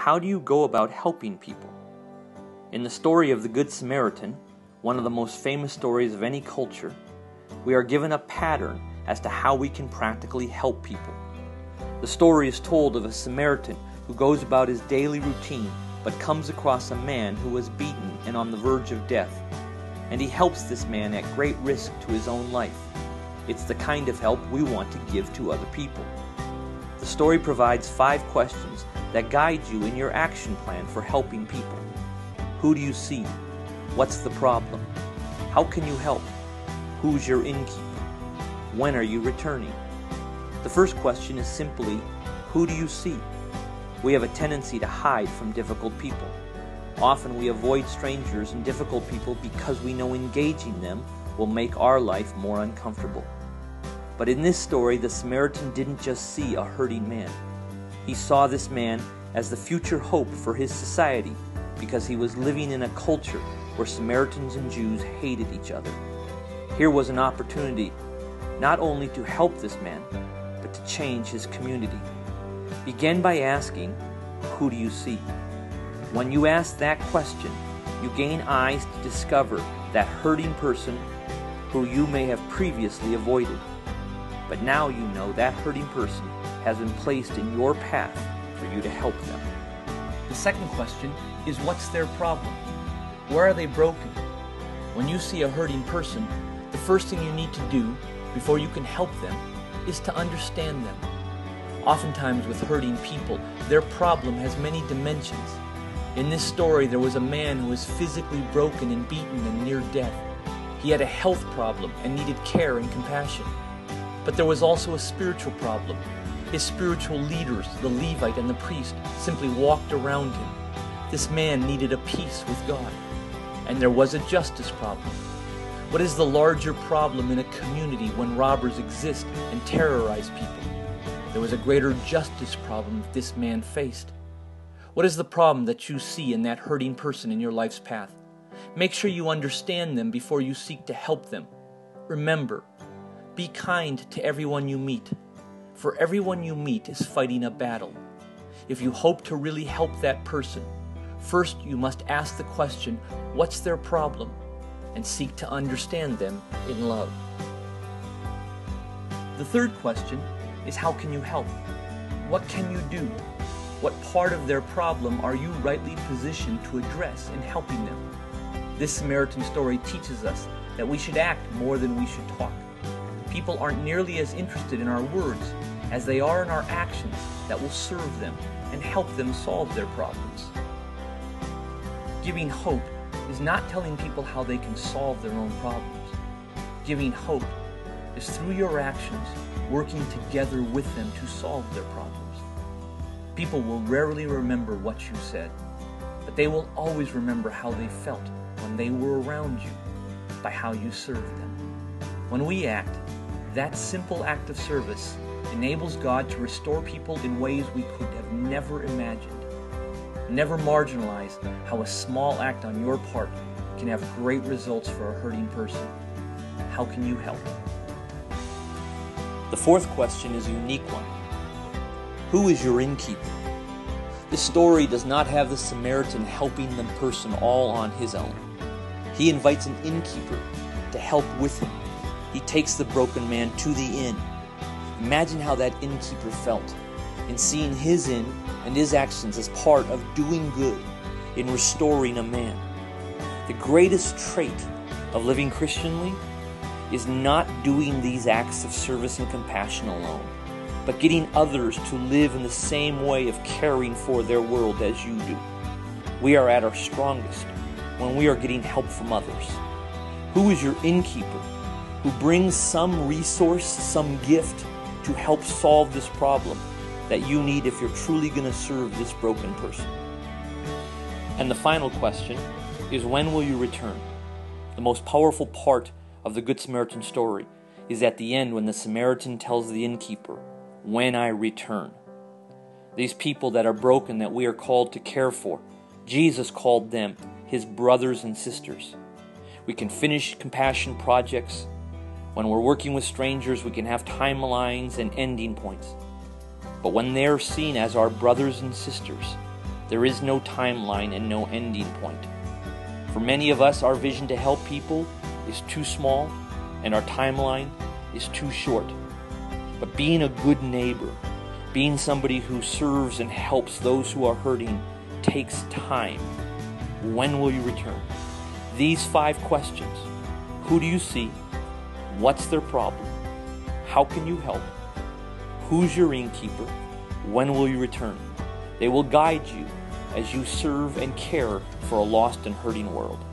how do you go about helping people? In the story of the Good Samaritan, one of the most famous stories of any culture, we are given a pattern as to how we can practically help people. The story is told of a Samaritan who goes about his daily routine but comes across a man who was beaten and on the verge of death, and he helps this man at great risk to his own life. It's the kind of help we want to give to other people. The story provides 5 questions that guide you in your action plan for helping people. Who do you see? What's the problem? How can you help? Who's your innkeeper? When are you returning? The first question is simply, who do you see? We have a tendency to hide from difficult people. Often we avoid strangers and difficult people because we know engaging them will make our life more uncomfortable. But in this story, the Samaritan didn't just see a hurting man. He saw this man as the future hope for his society because he was living in a culture where Samaritans and Jews hated each other. Here was an opportunity not only to help this man, but to change his community. Begin by asking, who do you see? When you ask that question, you gain eyes to discover that hurting person who you may have previously avoided. But now you know that hurting person has been placed in your path for you to help them. The second question is, what's their problem? Where are they broken? When you see a hurting person, the first thing you need to do before you can help them is to understand them. Oftentimes with hurting people, their problem has many dimensions. In this story, there was a man who was physically broken and beaten and near death. He had a health problem and needed care and compassion. But there was also a spiritual problem. His spiritual leaders, the Levite and the priest, simply walked around him. This man needed a peace with God. And there was a justice problem. What is the larger problem in a community when robbers exist and terrorize people? There was a greater justice problem that this man faced. What is the problem that you see in that hurting person in your life's path? Make sure you understand them before you seek to help them. Remember, be kind to everyone you meet, for everyone you meet is fighting a battle. If you hope to really help that person, first you must ask the question, what's their problem? And seek to understand them in love. The third question is, how can you help? What can you do? What part of their problem are you rightly positioned to address in helping them? This Samaritan story teaches us that we should act more than we should talk. People aren't nearly as interested in our words as they are in our actions that will serve them and help them solve their problems. Giving hope is not telling people how they can solve their own problems. Giving hope is through your actions working together with them to solve their problems. People will rarely remember what you said, but they will always remember how they felt when they were around you, by how you served them. When we act, that simple act of service enables God to restore people in ways we could have never imagined. Never marginalize how a small act on your part can have great results for a hurting person. How can you help? The fourth question is a unique one. Who is your innkeeper? This story does not have the Samaritan helping the person all on his own. He invites an innkeeper to help with him. He takes the broken man to the inn. Imagine how that innkeeper felt in seeing his inn and his actions as part of doing good in restoring a man. The greatest trait of living Christianly is not doing these acts of service and compassion alone, but getting others to live in the same way of caring for their world as you do. We are at our strongest when we are getting help from others. Who is your innkeeper who brings some resource, some gift to help solve this problem that you need if you're truly going to serve this broken person? And the final question is, when will you return? The most powerful part of the Good Samaritan story is at the end when the Samaritan tells the innkeeper, "When I return." These people that are broken that we are called to care for, Jesus called them his brothers and sisters. We can finish compassion projects. When we're working with strangers, we can have timelines and ending points. But when they're seen as our brothers and sisters, There is no timeline and no ending point. For many of us, our vision to help people is too small and our timeline is too short. But being a good neighbor, being somebody who serves and helps those who are hurting, takes time. When will you return? These 5 questions. Who do you see? What's their problem? How can you help? Who's your innkeeper? When will you return? They will guide you as you serve and care for a lost and hurting world.